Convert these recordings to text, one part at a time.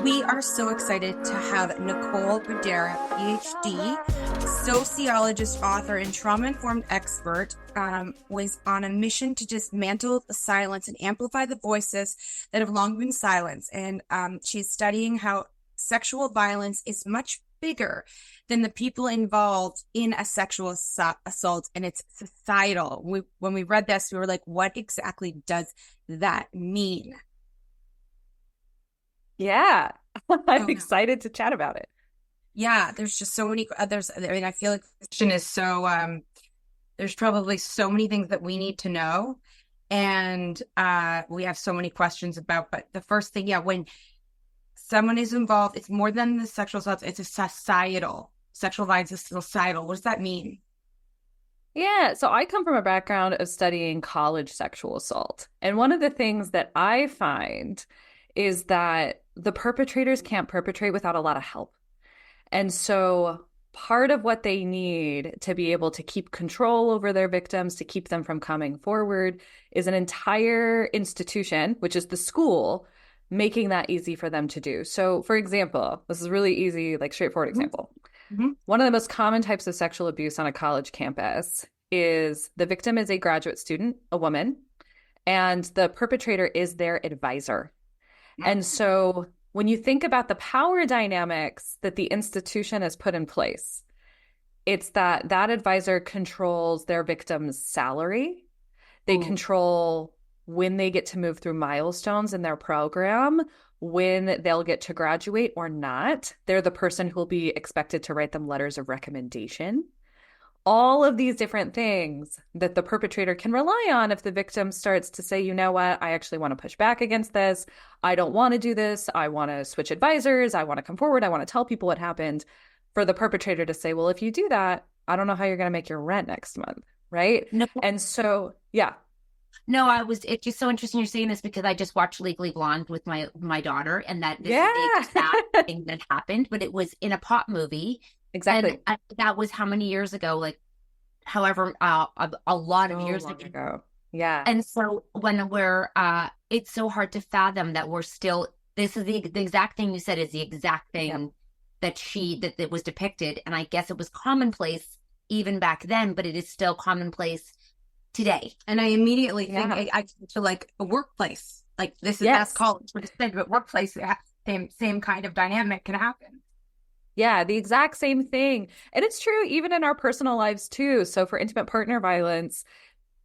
We are so excited to have Nicole Bedera, PhD, sociologist, author, and trauma-informed expert, was on a mission to dismantle the silence and amplify the voices that have long been silenced. And she's studying how sexual violence is much bigger than the people involved in a sexual assault, and it's societal. When we read this, we were like, what exactly does that mean? Yeah, Oh I'm no. excited to chat about it. Yeah, there's just so many others. I mean, I feel like the question is so there's probably so many things that we need to know. And we have so many questions about, but the first thing, yeah, when someone is involved, it's more than the sexual assault, it's a societal. Sexual violence is societal. What does that mean? Yeah, so I come from a background of studying college sexual assault. And one of the things that I find is that the perpetrators can't perpetrate without a lot of help. And so part of what they need to be able to keep control over their victims, to keep them from coming forward, is an entire institution, which is the school, making that easy for them to do. So, for example, this is really easy, like straightforward example. Mm-hmm. One of the most common types of sexual abuse on a college campus is the victim is a graduate student, a woman, and the perpetrator is their advisor. And so when you think about the power dynamics that the institution has put in place, it's that that advisor controls their victim's salary. They Ooh. control when they get to move through milestones in their program, when they'll get to graduate or not. They're the person who will be expected to write them letters of recommendation. All of these different things that the perpetrator can rely on if the victim starts to say, you know what, I actually want to push back against this. I don't want to do this. I want to switch advisors. I want to come forward. I want to tell people what happened. For the perpetrator to say, well, if you do that, I don't know how you're going to make your rent next month. Right. No, And so, yeah. no, it's just so interesting you're saying this because I just watched Legally Blonde with my daughter, and that this is the Yeah, exact thing that happened, but it was in a pop movie, and exactly. that was how many years ago? Like, however, a lot of So years long ago. ago. Yeah. And so when it's so hard to fathom that we're still. This is the exact thing you said is the exact Yep. thing that was depicted, and I guess it was commonplace even back then, but it is still commonplace today. And I immediately think Yeah. I to like a workplace. Like that's Yes. college, but workplace, same kind of dynamic can happen. Yeah, the exact same thing. And it's true even in our personal lives too. So for intimate partner violence,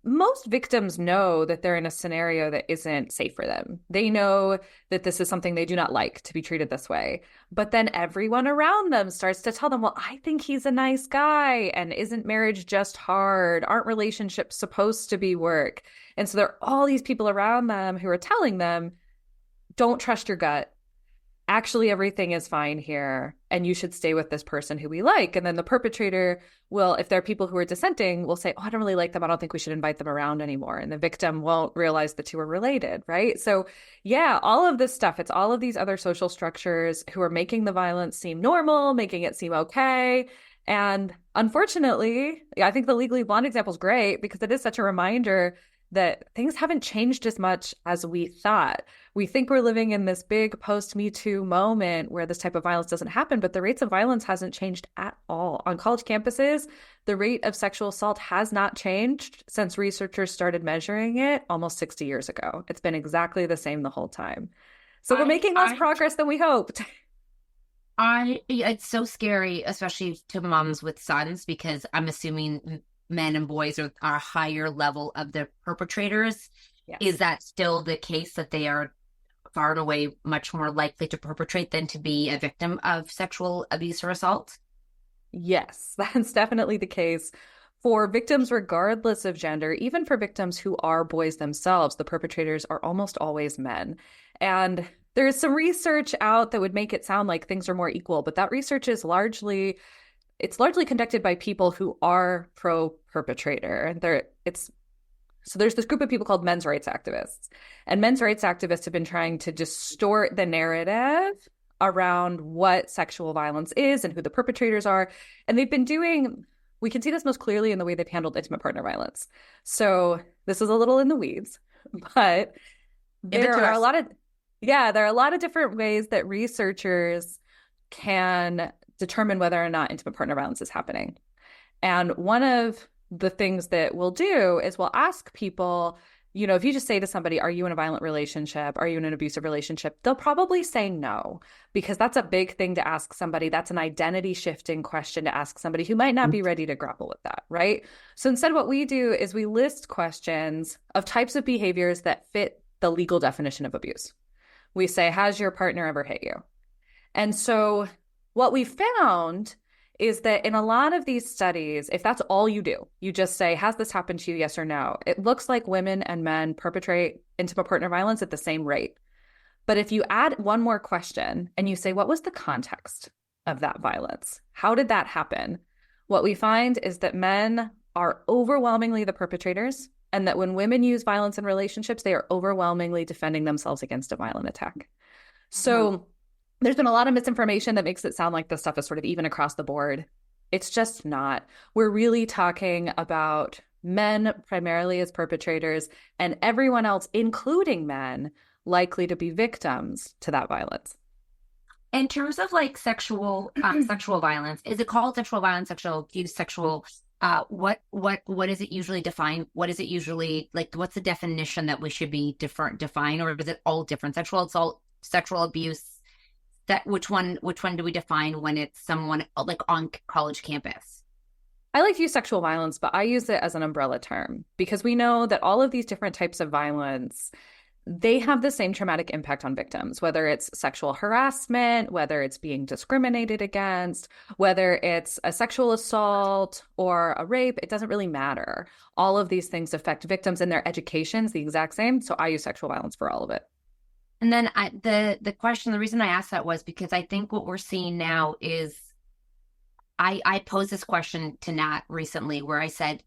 most victims know that they're in a scenario that isn't safe for them. They know that this is something they do not like to be treated this way. But then everyone around them starts to tell them, well, I think he's a nice guy. And isn't marriage just hard? Aren't relationships supposed to be work? And so there are all these people around them who are telling them, don't trust your gut. Actually, everything is fine here, and you should stay with this person who we like. And then the perpetrator will, if there are people who are dissenting, will say, oh, I don't really like them. I don't think we should invite them around anymore. And the victim won't realize the two are related, right? So, yeah, all of this stuff, it's all of these other social structures who are making the violence seem normal, making it seem okay. And unfortunately, I think the Legally Blonde example is great because it is such a reminder that things haven't changed as much as we thought. We think we're living in this big post-Me Too moment where this type of violence doesn't happen, but the rates of violence hasn't changed at all. On college campuses, the rate of sexual assault has not changed since researchers started measuring it almost 60 years ago. It's been exactly the same the whole time. So we're making less progress than we hoped. It's so scary, especially to moms with sons, because I'm assuming men and boys are a higher level of the perpetrators. Yes. Is that still the case that they are far and away much more likely to perpetrate than to be a victim of sexual abuse or assault? Yes, that's definitely the case. For victims, regardless of gender, even for victims who are boys themselves, the perpetrators are almost always men. And there's some research out that would make it sound like things are more equal, but that research is largely conducted by people who are pro-perpetrator. So there's this group of people called men's rights activists. And men's rights activists have been trying to distort the narrative around what sexual violence is and who the perpetrators are. And we can see this most clearly in the way they've handled intimate partner violence. So this is a little in the weeds, but there are a lot of Yeah, there are a lot of different ways that researchers can determine whether or not intimate partner violence is happening. And one of the things that we'll do is we'll ask people, if you just say to somebody, are you in a violent relationship? Are you in an abusive relationship? They'll probably say no, because that's a big thing to ask somebody. That's an identity shifting question to ask somebody who might not be ready to grapple with that, right? So instead, what we do is we list questions of types of behaviors that fit the legal definition of abuse. We say, has your partner ever hit you? And so what we found is that in a lot of these studies, if that's all you do, you just say, has this happened to you, yes or no? It looks like women and men perpetrate intimate partner violence at the same rate. But if you add one more question and you say, what was the context of that violence? How did that happen? What we find is that men are overwhelmingly the perpetrators, and that when women use violence in relationships, they are overwhelmingly defending themselves against a violent attack. So there's been a lot of misinformation that makes it sound like this stuff is sort of even across the board. It's just not. We're really talking about men primarily as perpetrators, and everyone else, including men, likely to be victims to that violence. In terms of like sexual violence, is it called sexual violence, sexual abuse, sexual what is it usually defined? What is it usually like? What's the definition that we should be define, or is it all different? Sexual assault, sexual abuse. That which one do we define when it's someone like on college campus? I like to use sexual violence, but I use it as an umbrella term because we know that all of these different types of violence, they have the same traumatic impact on victims, whether it's sexual harassment, whether it's being discriminated against, whether it's a sexual assault or a rape, it doesn't really matter. All of these things affect victims, and their education's the exact same. So I use sexual violence for all of it. And then the reason I asked that was because I think what we're seeing now is I posed this question to Nat recently where I said,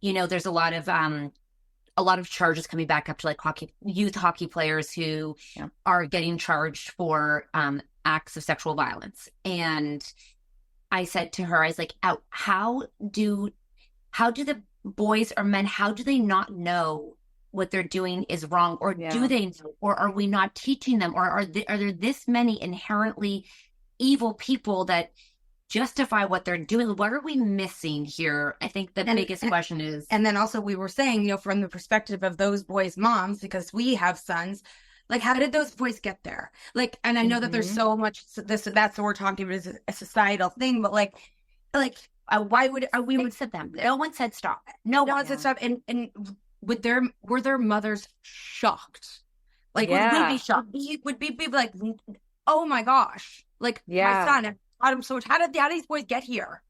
there's a lot of charges coming back up to like youth hockey players who are getting charged for acts of sexual violence. And I said to her, I was like, how do the boys or men, how do they not know what they're doing is wrong, or do they know, or are we not teaching them, or are there this many inherently evil people that justify what they're doing? What are we missing here? I think the biggest question is. And then also we were saying, from the perspective of those boys' moms, because we have sons, like, how did those boys get there? Like, and I know that there's so much that's what we're talking about is a societal thing, but why would we would said them? No one said stop. No one said stop. And were their mothers shocked? Like, would we be shocked? Would be like, oh my gosh, like my son. So how did these boys get here?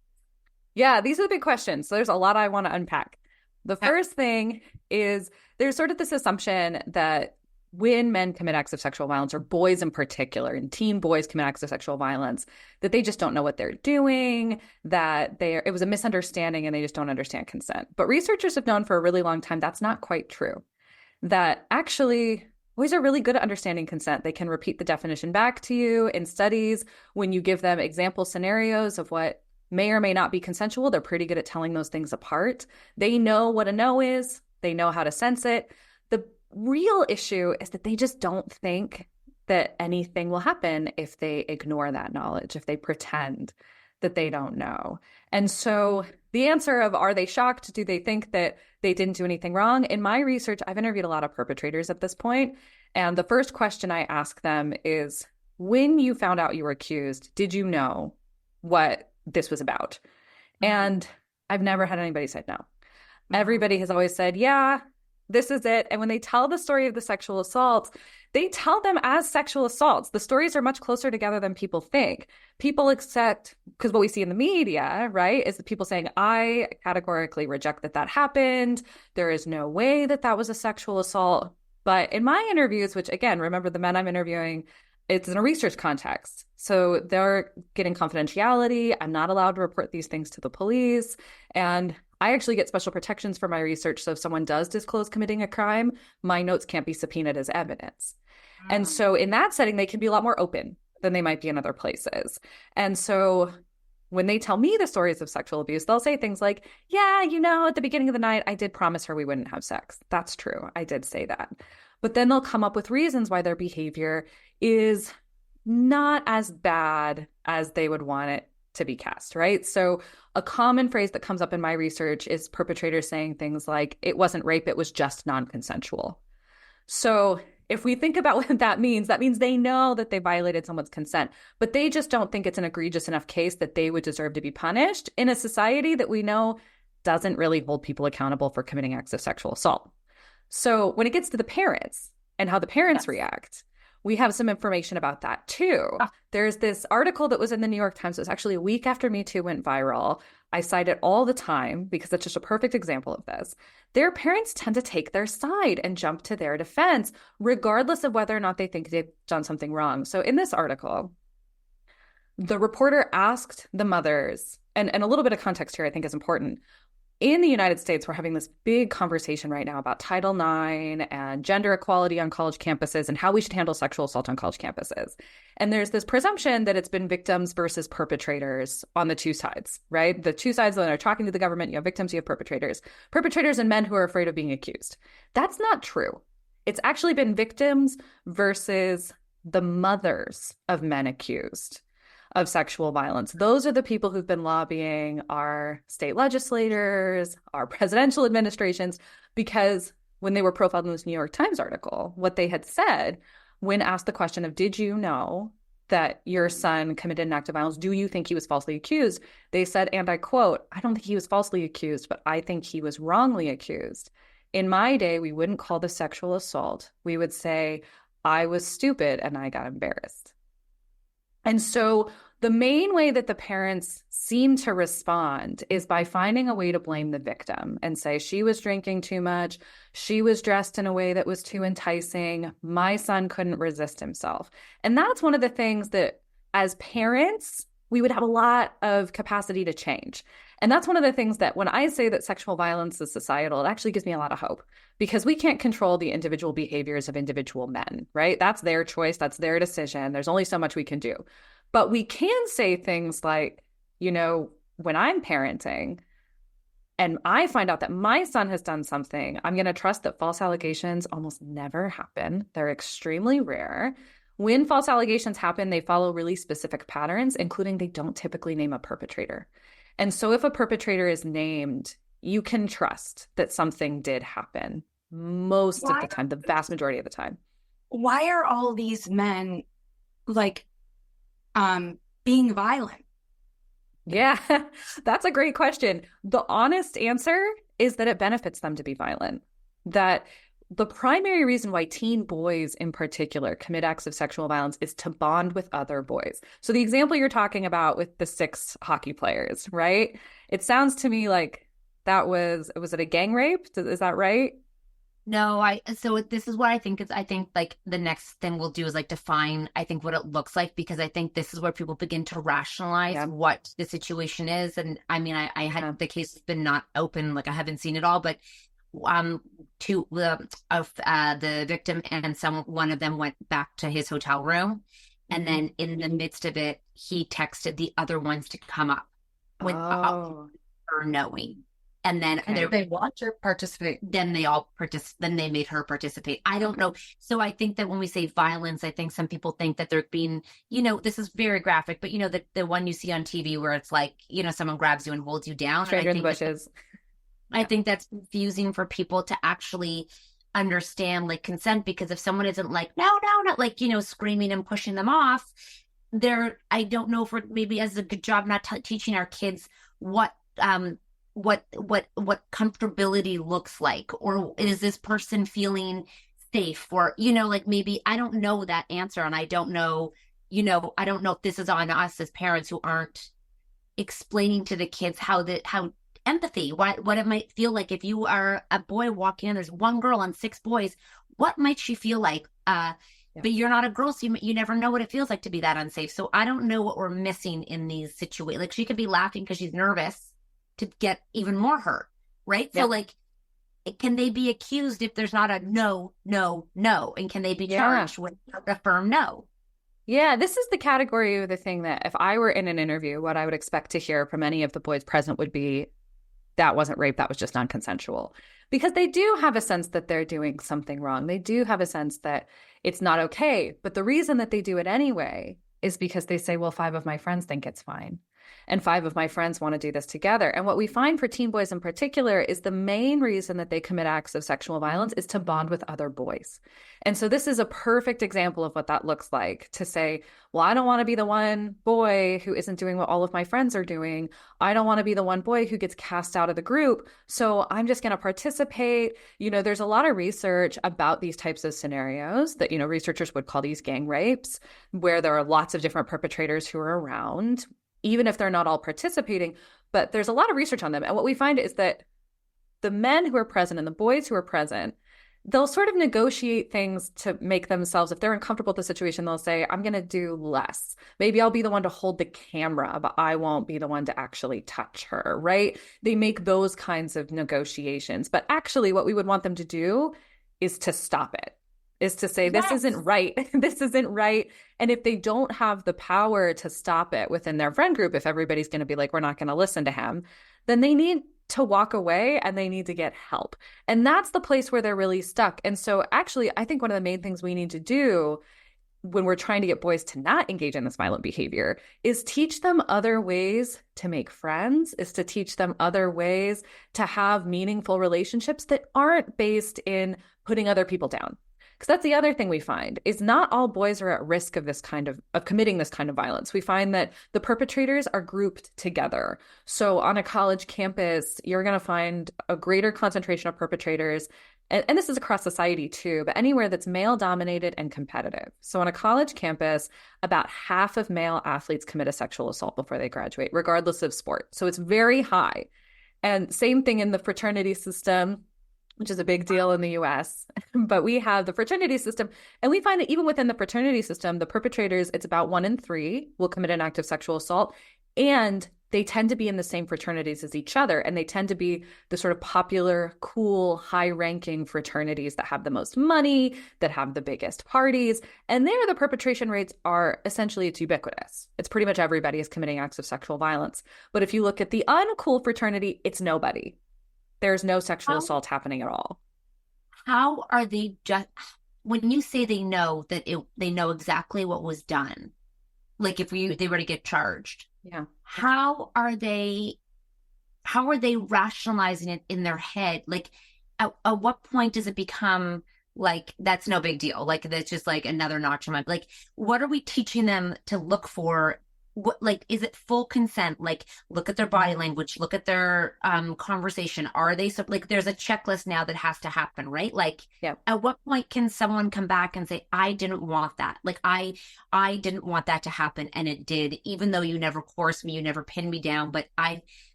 Yeah, these are the big questions. So there's a lot I want to unpack. The first thing is there's sort of this assumption that when men commit acts of sexual violence, or boys in particular, and teen boys commit acts of sexual violence, that they just don't know what they're doing, that it was a misunderstanding and they just don't understand consent. But researchers have known for a really long time that's not quite true. That actually boys are really good at understanding consent. They can repeat the definition back to you in studies. When you give them example scenarios of what may or may not be consensual, they're pretty good at telling those things apart. They know what a no is. They know how to sense it. The real issue is that they just don't think that anything will happen if they ignore that knowledge, if they pretend that they don't know. And so the answer of, are they shocked? Do they think that they didn't do anything wrong? In my research, I've interviewed a lot of perpetrators at this point, and the first question I ask them is, when you found out you were accused, did you know what this was about? And I've never had anybody say no. Everybody has always said, yeah, this is it. And when they tell the story of the sexual assaults, they tell them as sexual assaults. The stories are much closer together than people think. People accept, because what we see in the media, right, is the people saying, I categorically reject that happened. There is no way that was a sexual assault. But in my interviews, which again, remember the men I'm interviewing, it's in a research context. So they're getting confidentiality. I'm not allowed to report these things to the police. And I actually get special protections for my research. So if someone does disclose committing a crime, my notes can't be subpoenaed as evidence. And so in that setting, they can be a lot more open than they might be in other places. And so when they tell me the stories of sexual abuse, they'll say things like, yeah, at the beginning of the night, I did promise her we wouldn't have sex. That's true. I did say that. but then they'll come up with reasons why their behavior is not as bad as they would want it to be cast, right? So a common phrase that comes up in my research is perpetrators saying things like, it wasn't rape, it was just non-consensual. So if we think about what that means they know that they violated someone's consent, but they just don't think it's an egregious enough case that they would deserve to be punished in a society that we know doesn't really hold people accountable for committing acts of sexual assault. So when it gets to the parents and how the parents react, we have some information about that too. There's this article that was in the New York Times. It was actually a week after Me Too went viral. I cite it all the time because it's just a perfect example of this. Their parents tend to take their side and jump to their defense, regardless of whether or not they think they've done something wrong. So in this article, the reporter asked the mothers, and a little bit of context here I think is important. In the United States, we're having this big conversation right now about Title IX and gender equality on college campuses and how we should handle sexual assault on college campuses. And there's this presumption that it's been victims versus perpetrators on the two sides, right? The two sides that are talking to the government, you have victims, you have perpetrators. Perpetrators and men who are afraid of being accused. That's not true. It's actually been victims versus the mothers of men accused of sexual violence. Those are the people who've been lobbying our state legislators, our presidential administrations, because when they were profiled in this New York Times article, what they had said when asked the question of, did you know that your son committed an act of violence? Do you think he was falsely accused? They said, and I quote, I don't think he was falsely accused, but I think he was wrongly accused. In my day, we wouldn't call this sexual assault. We would say, I was stupid and I got embarrassed. And so the main way that the parents seem to respond is by finding a way to blame the victim and say, she was drinking too much. She was dressed in a way that was too enticing. My son couldn't resist himself. And that's one of the things that as parents, we would have a lot of capacity to change. And that's one of the things that when I say that sexual violence is societal, it actually gives me a lot of hope because we can't control the individual behaviors of individual men, right? That's their choice. That's their decision. There's only so much we can do. But we can say things like, you know, when I'm parenting and I find out that my son has done something, I'm going to trust that false allegations almost never happen. They're extremely rare. When false allegations happen, they follow really specific patterns, including they don't typically name a perpetrator. And so if a perpetrator is named, you can trust that something did happen most of the time, the vast majority of the time. Why are all these men like being violent? Yeah, that's a great question. The honest answer is that it benefits them to be violent. That the primary reason why teen boys in particular commit acts of sexual violence is to bond with other boys. So the example you're talking about with the 6 hockey players, right? It sounds to me like was it a gang rape? Is that right? No, so this is what I think I think like the next thing we'll do is like define, I think, what it looks like, because I think this is where people begin to rationalize what the situation is. And I mean, I had the case has been not open, like I haven't seen it all, but the victim and one of them went back to his hotel room, and then in the midst of it, he texted the other ones to come up without her knowing. And then they watch her participate. Then they all Then they made her participate. I don't know. So I think that when we say violence, I think some people think that they're being, you know, this is very graphic, but you know, the one you see on TV where it's like, you know, someone grabs you and holds you down. Stranger in the bushes. I think that's confusing for people to actually understand like consent, because if someone isn't like, no, not like, you know, screaming and pushing them off, I don't know if we're maybe as a good job not teaching our kids what comfortability looks like, or is this person feeling safe, or, you know, like maybe I don't know that answer. And I don't know, you know, I don't know if this is on us as parents who aren't explaining to the kids how empathy, what it might feel like if you are a boy walking in, there's one girl on 6 boys, what might she feel like? But you're not a girl, so you never know what it feels like to be that unsafe. So I don't know what we're missing in these situations. Like, she could be laughing because she's nervous to get even more hurt, right? So like, can they be accused if there's not a no, and can they be charged with a firm no? Yeah, this is the category of the thing that if I were in an interview, what I would expect to hear from any of the boys present would be, that wasn't rape, that was just non-consensual. Because they do have a sense that they're doing something wrong. They do have a sense that it's not okay. But the reason that they do it anyway is because they say, well, 5 of my friends think it's fine. And 5 of my friends want to do this together. And what we find for teen boys in particular is the main reason that they commit acts of sexual violence is to bond with other boys. And so this is a perfect example of what that looks like, to say, well, I don't want to be the one boy who isn't doing what all of my friends are doing. I don't want to be the one boy who gets cast out of the group. So I'm just going to participate. There's a lot of research about these types of scenarios that, researchers would call these gang rapes, where there are lots of different perpetrators who are around, even if they're not all participating, but there's a lot of research on them. And what we find is that the men who are present and the boys who are present, they'll sort of negotiate things to make themselves, if they're uncomfortable with the situation, they'll say, I'm going to do less. Maybe I'll be the one to hold the camera, but I won't be the one to actually touch her, right? They make those kinds of negotiations. But actually what we would want them to do is to stop it. Is to say, this isn't right. This isn't right. And if they don't have the power to stop it within their friend group, if everybody's going to be like, we're not going to listen to him, then they need to walk away and they need to get help. And that's the place where they're really stuck. And so actually, I think one of the main things we need to do when we're trying to get boys to not engage in this violent behavior is teach them other ways to make friends, is to teach them other ways to have meaningful relationships that aren't based in putting other people down. Because that's the other thing we find is not all boys are at risk of this kind of committing this kind of violence. We find that the perpetrators are grouped together. So on a college campus, you're going to find a greater concentration of perpetrators. And this is across society too, but anywhere that's male dominated and competitive. So on a college campus, about half of male athletes commit a sexual assault before they graduate, regardless of sport. So it's very high. And same thing in the fraternity system, which is a big deal in the US. But we have the fraternity system, and we find that even within the fraternity system, the perpetrators, it's about 1 in 3 will commit an act of sexual assault, and they tend to be in the same fraternities as each other, and they tend to be the sort of popular, cool, high-ranking fraternities that have the most money, that have the biggest parties, and there the perpetration rates are essentially, it's ubiquitous. It's pretty much everybody is committing acts of sexual violence. But if you look at the uncool fraternity, it's nobody. There's no sexual assault happening at all. How are they just, when you say they know that they know exactly what was done, like if they were to get charged, yeah, how are they rationalizing it in their head? Like at what point does it become like, that's no big deal? Like that's just like another notch in my, like, what are we teaching them to look for? What, like, is it full consent? Like, look at their body language, look at their conversation. Are they like, there's a checklist now that has to happen, right? Like, yeah. At what point can someone come back and say, I didn't want that. Like, I didn't want that to happen, and it did, even though you never coerced me, you never pinned me down. But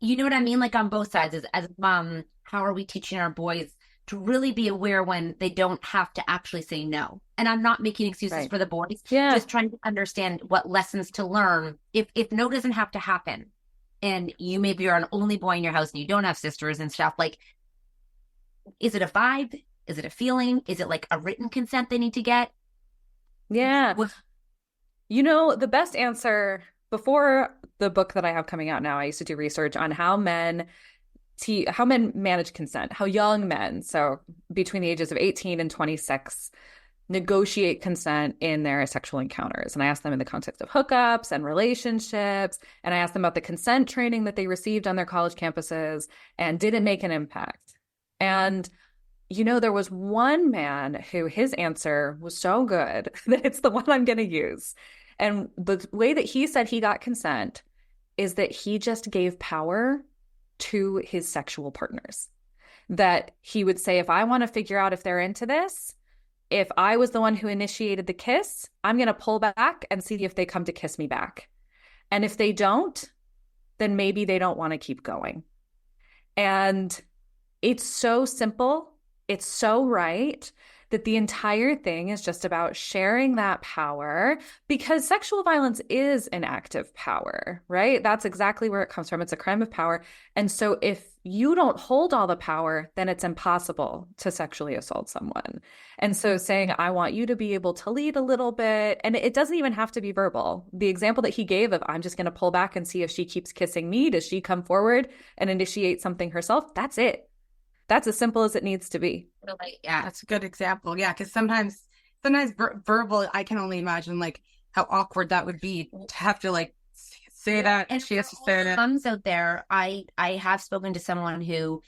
you know what I mean? Like on both sides, as mom, how are we teaching our boys to really be aware when they don't have to actually say no? And I'm not making excuses for the boys, just trying to understand what lessons to learn. If no doesn't have to happen, and you maybe are an only boy in your house and you don't have sisters and stuff, like, is it a vibe? Is it a feeling? Is it like a written consent they need to get? Yeah. The best answer, before the book that I have coming out now, I used to do research on how men manage consent, how young men, so between the ages of 18 and 26, negotiate consent in their sexual encounters. And I asked them in the context of hookups and relationships, and I asked them about the consent training that they received on their college campuses, and did it make an impact? And there was one man who his answer was so good that it's the one I'm going to use. And the way that he said he got consent is that he just gave power to his sexual partners. That he would say, if I want to figure out if they're into this, if I was the one who initiated the kiss, I'm going to pull back and see if they come to kiss me back. And if they don't, then maybe they don't want to keep going. And it's so simple. It's so right that the entire thing is just about sharing that power, because sexual violence is an act of power, right? That's exactly where it comes from. It's a crime of power. And so if you don't hold all the power, then it's impossible to sexually assault someone. And so saying, I want you to be able to lead a little bit, and it doesn't even have to be verbal. The example that he gave of, I'm just going to pull back and see if she keeps kissing me, does she come forward and initiate something herself? That's it. That's as simple as it needs to be. Yeah, that's a good example. Yeah, because sometimes verbal, I can only imagine like how awkward that would be to have to like say that, and she has to say that. Comes out there. I have spoken to someone who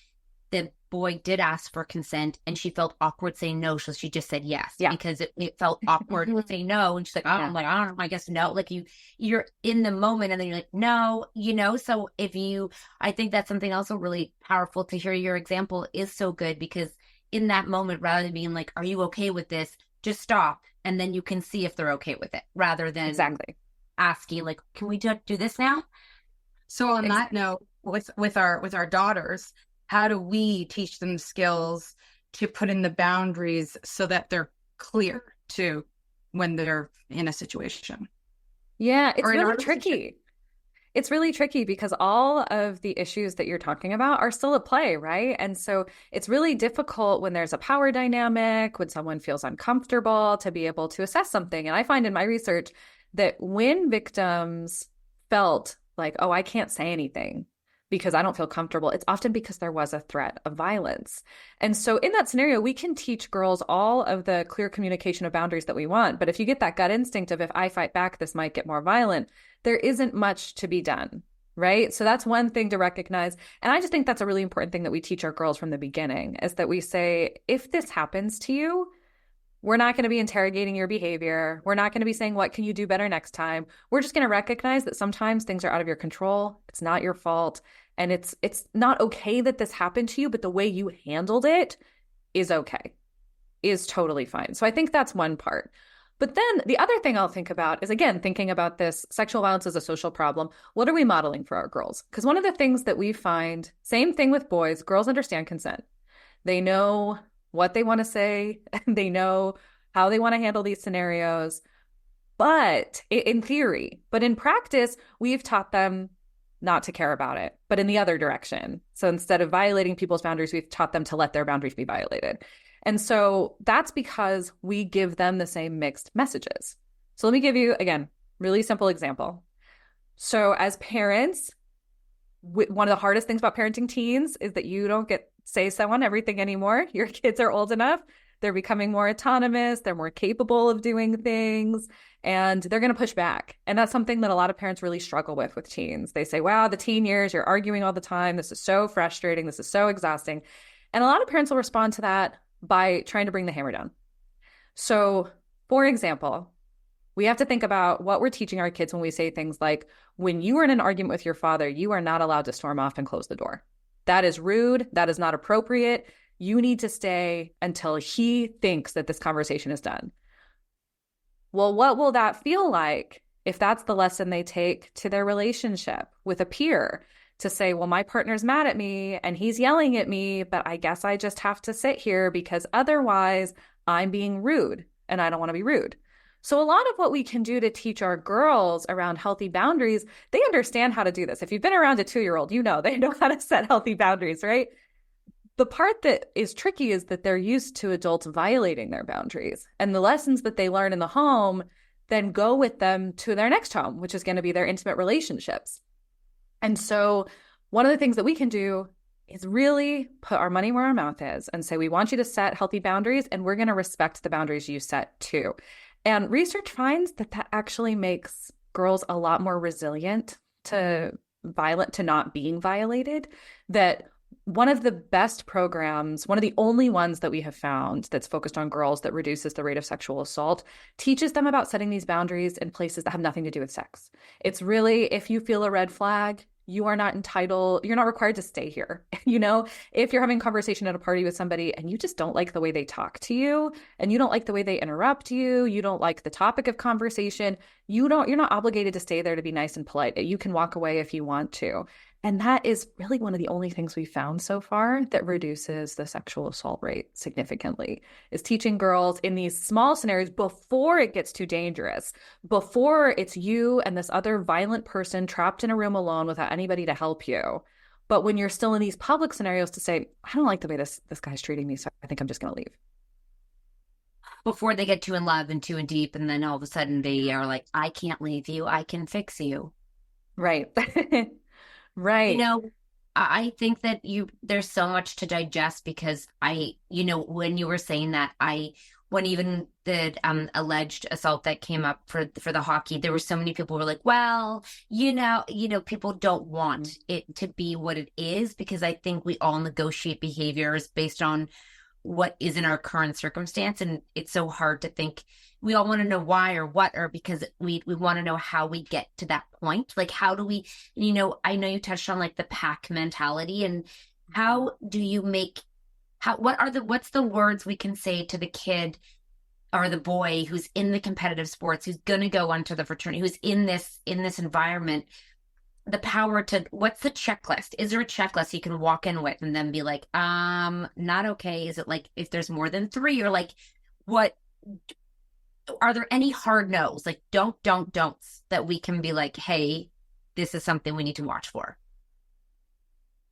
the boy did ask for consent, and she felt awkward saying no, so she just said yes, because it felt awkward to say no, and she's like, I'm like, I don't know, I guess no. Like you're in the moment, and then you're like, no, So I think that's something also really powerful to hear. Your example is so good, because in that moment, rather than being like, are you okay with this? Just stop, and then you can see if they're okay with it, rather than asking like, can we do this now? So on that note, with our daughters, how do we teach them skills to put in the boundaries so that they're clear to when they're in a situation? Yeah, it's really tricky. It's really tricky because all of the issues that you're talking about are still at play, right? And so it's really difficult when there's a power dynamic, when someone feels uncomfortable, to be able to assess something. And I find in my research that when victims felt like, oh, I can't say anything because I don't feel comfortable, it's often because there was a threat of violence. And so in that scenario, we can teach girls all of the clear communication of boundaries that we want. But if you get that gut instinct of, if I fight back, this might get more violent, there isn't much to be done, right? So that's one thing to recognize. And I just think that's a really important thing that we teach our girls from the beginning, is that we say, if this happens to you, we're not going to be interrogating your behavior. We're not going to be saying, what can you do better next time? We're just going to recognize that sometimes things are out of your control. It's not your fault. And it's not okay that this happened to you, but the way you handled it is okay, is totally fine. So I think that's one part. But then the other thing I'll think about is, again, thinking about this sexual violence as a social problem. What are we modeling for our girls? Because one of the things that we find, same thing with boys, girls understand consent. They know what they want to say, and they know how they want to handle these scenarios, but in theory, but in practice, we've taught them not to care about it, but in the other direction. So instead of violating people's boundaries, we've taught them to let their boundaries be violated. And so that's because we give them the same mixed messages. So let me give you, again, really simple example. So as parents, one of the hardest things about parenting teens is that you don't get say so on everything anymore. Your kids are old enough. They're becoming more autonomous. They're more capable of doing things, and they're going to push back. And that's something that a lot of parents really struggle with teens. They say, wow, the teen years, you're arguing all the time. This is so frustrating. This is so exhausting. And a lot of parents will respond to that by trying to bring the hammer down. So, for example, we have to think about what we're teaching our kids when we say things like, when you are in an argument with your father, you are not allowed to storm off and close the door. That is rude. That is not appropriate. You need to stay until he thinks that this conversation is done. Well, what will that feel like if that's the lesson they take to their relationship with a peer? To say, well, my partner's mad at me and he's yelling at me, but I guess I just have to sit here because otherwise I'm being rude and I don't want to be rude. So a lot of what we can do to teach our girls around healthy boundaries, they understand how to do this. If you've been around a 2-year-old, you know they know how to set healthy boundaries, right? The part that is tricky is that they're used to adults violating their boundaries. And the lessons that they learn in the home then go with them to their next home, which is going to be their intimate relationships. And so one of the things that we can do is really put our money where our mouth is and say, we want you to set healthy boundaries, and we're going to respect the boundaries you set too. And research finds that that actually makes girls a lot more resilient to not being violated. That one of the best programs, one of the only ones that we have found that's focused on girls that reduces the rate of sexual assault, teaches them about setting these boundaries in places that have nothing to do with sex. It's really, if you feel a red flag, you are not entitled, you're not required to stay here. If you're having a conversation at a party with somebody and you just don't like the way they talk to you, and you don't like the way they interrupt you, you don't like the topic of conversation, you're not obligated to stay there to be nice and polite. You can walk away if you want to. And that is really one of the only things we've found so far that reduces the sexual assault rate significantly, is teaching girls in these small scenarios before it gets too dangerous, before it's you and this other violent person trapped in a room alone without anybody to help you. But when you're still in these public scenarios, to say, I don't like the way this guy's treating me, so I think I'm just going to leave. Before they get too in love and too in deep, and then all of a sudden they are like, I can't leave you, I can fix you. Right. Right. I think that there's so much to digest, because when you were saying that, when even the alleged assault that came up for the hockey, there were so many people who were like, well, people don't want it to be what it is, because I think we all negotiate behaviors based on what is in our current circumstance, and it's so hard to think. We all want to know why or what, or because we want to know how we get to that point. Like, how do we, I know you touched on like the pack mentality, and how do you what's the words we can say to the kid or the boy who's in the competitive sports, who's going to go onto the fraternity, who's in this environment, the power to, what's the checklist? Is there a checklist you can walk in with and then be like, not okay? Is it like, if there's more than 3, or like, what, are there any hard no's, like don'ts that we can be like, hey, this is something we need to watch for?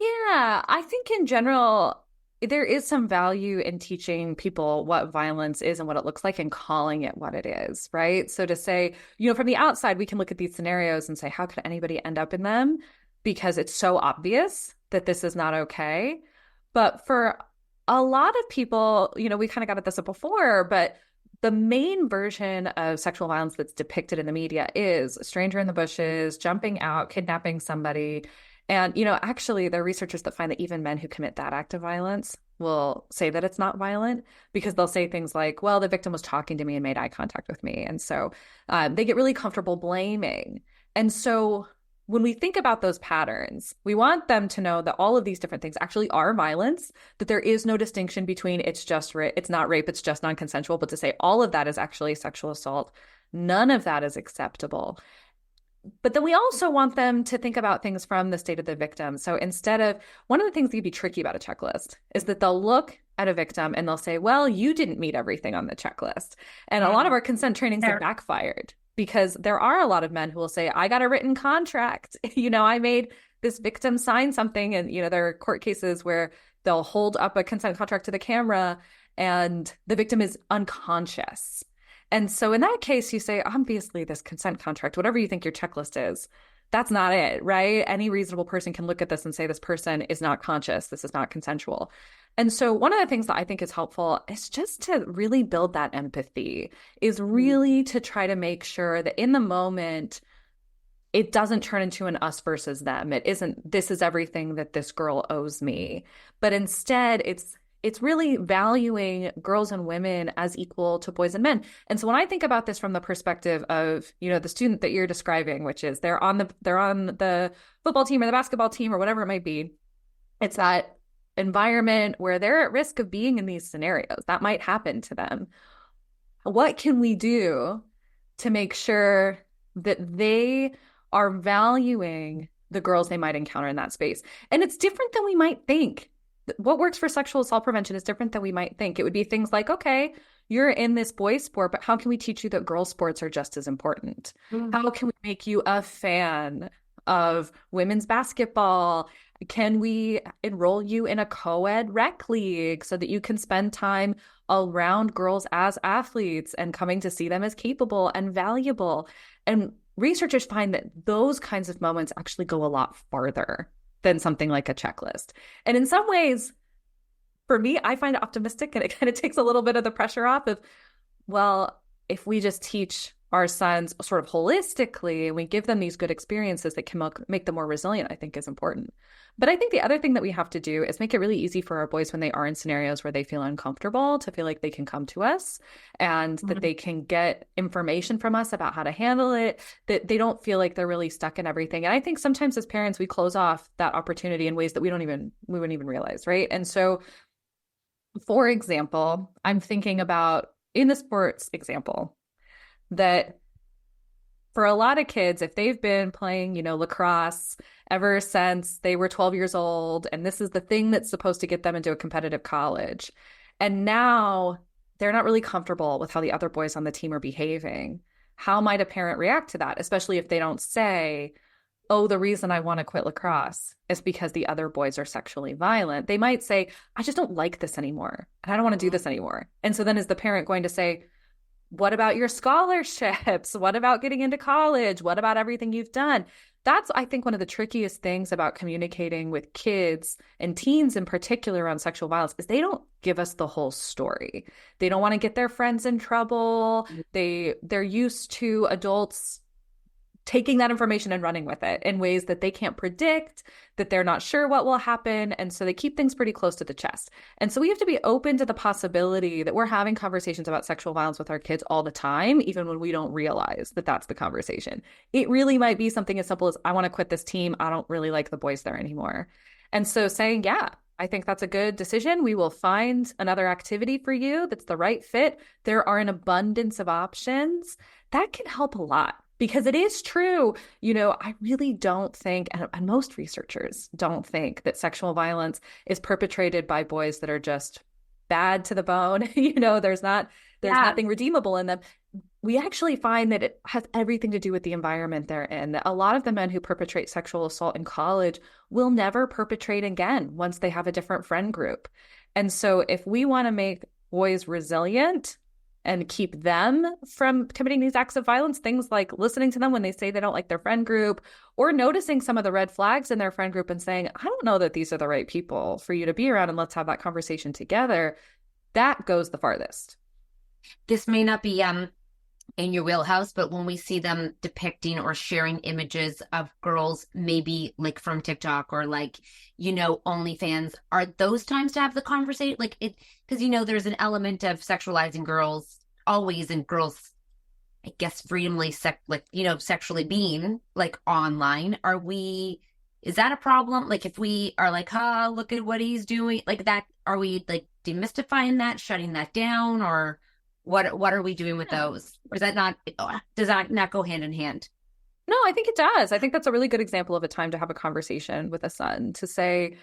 Yeah, I think in general, there is some value in teaching people what violence is and what it looks like, and calling it what it is, right? So to say, from the outside, we can look at these scenarios and say, how could anybody end up in them? Because it's so obvious that this is not okay. But for a lot of people, we kind of got at this before, but the main version of sexual violence that's depicted in the media is a stranger in the bushes, jumping out, kidnapping somebody. And, actually, there are researchers that find that even men who commit that act of violence will say that it's not violent, because they'll say things like, well, the victim was talking to me and made eye contact with me. And so they get really comfortable blaming. And so when we think about those patterns, we want them to know that all of these different things actually are violence, that there is no distinction between it's not rape, it's just non-consensual, but to say all of that is actually sexual assault, none of that is acceptable. But then we also want them to think about things from the state of the victim. So one of the things that can be tricky about a checklist is that they'll look at a victim and they'll say, well, you didn't meet everything on the checklist. And a lot of our consent trainings have backfired, because there are a lot of men who will say, I got a written contract. I made this victim sign something. And, there are court cases where they'll hold up a consent contract to the camera and the victim is unconscious. And so in that case, you say, obviously, this consent contract, whatever you think your checklist is, that's not it, right? Any reasonable person can look at this and say, this person is not conscious. This is not consensual. And so one of the things that I think is helpful is just to really build that empathy, is really to try to make sure that in the moment, it doesn't turn into an us versus them. It isn't, this is everything that this girl owes me. But instead, it's really valuing girls and women as equal to boys and men. And so when I think about this from the perspective of, the student that you're describing, which is they're on the football team or the basketball team or whatever it might be, it's that environment where they're at risk of being in these scenarios. That might happen to them. What can we do to make sure that they are valuing the girls they might encounter in that space? And it's different than we might think. What works for sexual assault prevention is different than we might think. It would be things like, okay, you're in this boys sport, but how can we teach you that girls sports are just as important? How can we make you a fan of women's basketball? Can we enroll you in a co-ed rec league so that you can spend time around girls as athletes and coming to see them as capable and valuable? And researchers find that those kinds of moments actually go a lot farther than something like a checklist. And in some ways, for me, I find it optimistic, and it kind of takes a little bit of the pressure off of, well, if we just teach our sons sort of holistically and we give them these good experiences that can make them more resilient, I think is important. But I think the other thing that we have to do is make it really easy for our boys when they are in scenarios where they feel uncomfortable to feel like they can come to us and that they can get information from us about how to handle it, that they don't feel like they're really stuck in everything. And I think sometimes as parents, we close off that opportunity in ways that we wouldn't even realize, right? And so, for example, I'm thinking about in the sports example that for a lot of kids, if they've been playing, lacrosse ever since they were 12 years old, and this is the thing that's supposed to get them into a competitive college, and now they're not really comfortable with how the other boys on the team are behaving, how might a parent react to that, especially if they don't say, oh, the reason I want to quit lacrosse is because the other boys are sexually violent. They might say, I just don't like this anymore, and I don't want to do this anymore. And so then is the parent going to say, what about your scholarships? What about getting into college? What about everything you've done? That's, I think, one of the trickiest things about communicating with kids and teens in particular around sexual violence is they don't give us the whole story. They don't want to get their friends in trouble. They're used to adults taking that information and running with it in ways that they can't predict, that they're not sure what will happen. And so they keep things pretty close to the chest. And so we have to be open to the possibility that we're having conversations about sexual violence with our kids all the time, even when we don't realize that that's the conversation. It really might be something as simple as, I want to quit this team. I don't really like the boys there anymore. And so saying, yeah, I think that's a good decision. We will find another activity for you that's the right fit. There are an abundance of options. That can help a lot. Because it is true, I really don't think, and most researchers don't think that sexual violence is perpetrated by boys that are just bad to the bone. There's nothing redeemable in them. We actually find that it has everything to do with the environment they're in. That a lot of the men who perpetrate sexual assault in college will never perpetrate again once they have a different friend group. And so if we want to make boys resilient and keep them from committing these acts of violence, things like listening to them when they say they don't like their friend group, or noticing some of the red flags in their friend group and saying, I don't know that these are the right people for you to be around, and let's have that conversation together, that goes the farthest. This may not be in your wheelhouse, but when we see them depicting or sharing images of girls, maybe like from TikTok or OnlyFans, are those times to have the conversation? Because there's an element of sexualizing girls always, and girls, I guess, freedomly sexually being online. Is that a problem? If we are look at what he's doing, that, are we demystifying that, shutting that down, or what are we doing with those? Or does that not go hand in hand? No, I think it does. I think that's a really good example of a time to have a conversation with a son, to say,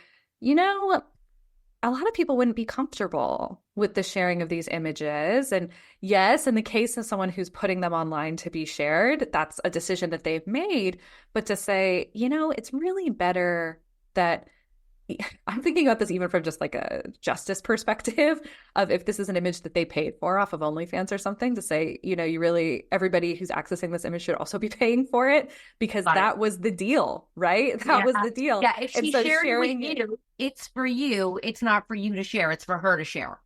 a lot of people wouldn't be comfortable with the sharing of these images. And yes, in the case of someone who's putting them online to be shared, that's a decision that they've made. But to say, it's really better that, I'm thinking about this even from just a justice perspective of, if this is an image that they paid for off of OnlyFans or something, to say, everybody who's accessing this image should also be paying for it, because that was the deal, right? That was the deal. Yeah, if she's sharing with you, it's for you. It's not for you to share. It's for her to share.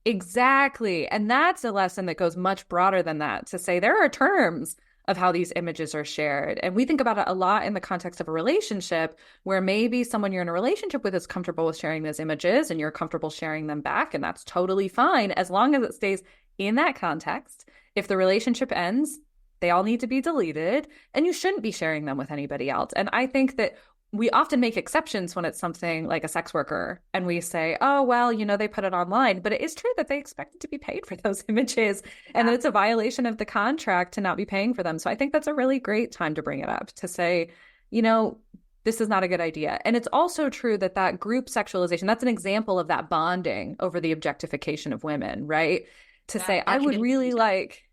Exactly. And that's a lesson that goes much broader than that, to say there are terms of how these images are shared. And we think about it a lot in the context of a relationship, where maybe someone you're in a relationship with is comfortable with sharing those images and you're comfortable sharing them back. And that's totally fine, as long as it stays in that context. If the relationship ends, they all need to be deleted, and you shouldn't be sharing them with anybody else. And I think that we often make exceptions when it's something like a sex worker, and we say, oh, well, they put it online, but it is true that they expected to be paid for those images, and that it's a violation of the contract to not be paying for them. So I think that's a really great time to bring it up, to say, this is not a good idea. And it's also true that group sexualization, that's an example of that bonding over the objectification of women, right? To say, I would really like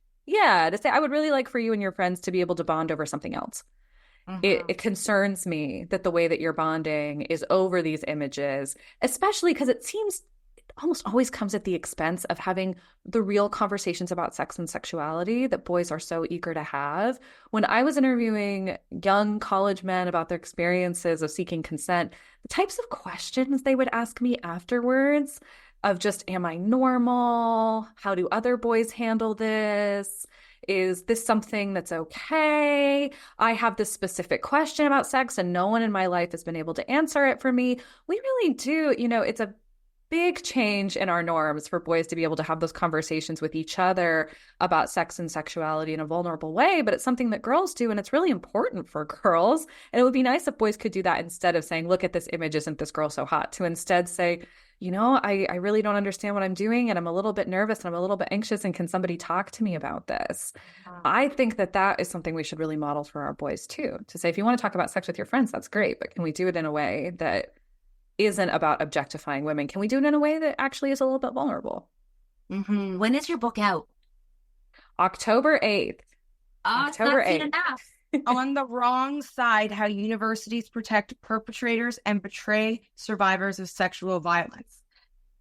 for you and your friends to be able to bond over something else. It concerns me that the way that you're bonding is over these images, especially because it seems it almost always comes at the expense of having the real conversations about sex and sexuality that boys are so eager to have. When I was interviewing young college men about their experiences of seeking consent, the types of questions they would ask me afterwards of just, am I normal? How do other boys handle this? Is this something that's okay? I have this specific question about sex and no one in my life has been able to answer it for me. We really do, big change in our norms for boys to be able to have those conversations with each other about sex and sexuality in a vulnerable way, but it's something that girls do, and it's really important for girls. And it would be nice if boys could do that instead of saying, look at this image, isn't this girl so hot? To instead say, I really don't understand what I'm doing, and I'm a little bit nervous and I'm a little bit anxious, and can somebody talk to me about this? I think that that is something we should really model for our boys too, to say, if you want to talk about sex with your friends, that's great, but can we do it in a way that isn't about objectifying women? Can we do it in a way that actually is a little bit vulnerable? Mm-hmm. When is your book out? October 8th. October 8th. On the Wrong Side, How Universities Protect Perpetrators and Betray Survivors of Sexual Violence.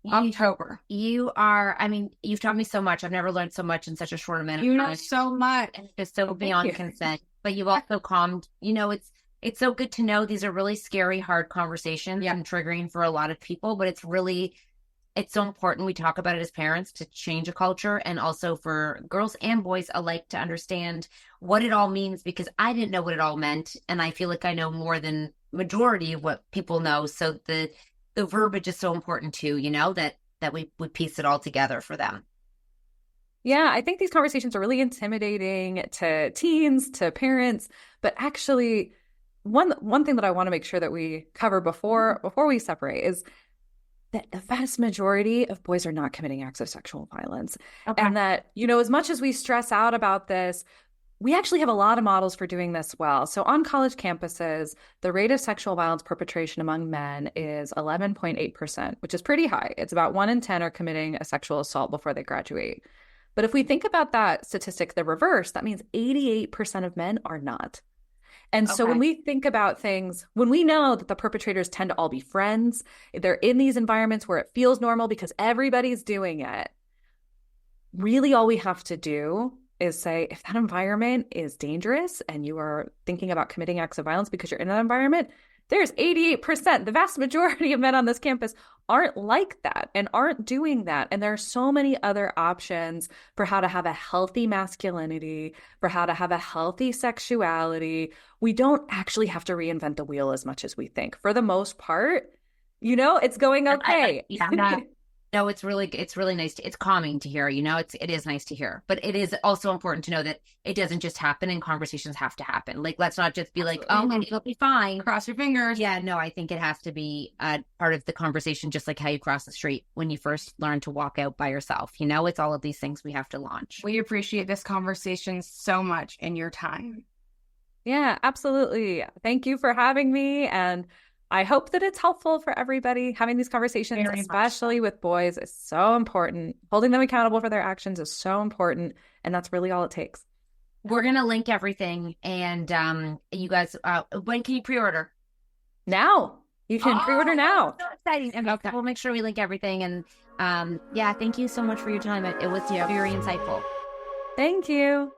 October. You've taught me so much. I've never learned so much in such a short amount of time. You know so much. And it's so beyond consent. But you've also calmed, it's so good to know these are really scary, hard conversations and triggering for a lot of people, but it's so important we talk about it as parents to change a culture, and also for girls and boys alike to understand what it all means, because I didn't know what it all meant. And I feel like I know more than majority of what people know. So the verbiage is so important too, that we piece it all together for them. Yeah, I think these conversations are really intimidating to teens, to parents, but actually one thing that I want to make sure that we cover before we separate is that the vast majority of boys are not committing acts of sexual violence. Okay. And that, as much as we stress out about this, we actually have a lot of models for doing this well. So on college campuses, the rate of sexual violence perpetration among men is 11.8%, which is pretty high. It's about 1 in 10 are committing a sexual assault before they graduate. But if we think about that statistic, the reverse, that means 88% of men are not. And so when we think about things, when we know that the perpetrators tend to all be friends, they're in these environments where it feels normal because everybody's doing it, really all we have to do is say, if that environment is dangerous and you are thinking about committing acts of violence because you're in that environment, there's 88%. The vast majority of men on this campus aren't like that and aren't doing that. And there are so many other options for how to have a healthy masculinity, for how to have a healthy sexuality. We don't actually have to reinvent the wheel as much as we think. For the most part, it's going okay. No, it's really nice. It's calming to hear, it is nice to hear, but it is also important to know that it doesn't just happen, and conversations have to happen. Like, let's not just be like, oh, it'll be fine. Cross your fingers. Yeah, no, I think it has to be part of the conversation, just like how you cross the street when you first learn to walk out by yourself. It's all of these things we have to launch. We appreciate this conversation so much and your time. Yeah, absolutely. Thank you for having me. And I hope that it's helpful for everybody. Having these conversations, especially with boys, is so important. Holding them accountable for their actions is so important. And that's really all it takes. We're going to link everything. And you guys, when can you pre-order? Now. You can pre-order now. So exciting. And okay. We'll make sure we link everything. And thank you so much for your time. It was very insightful. Thank you.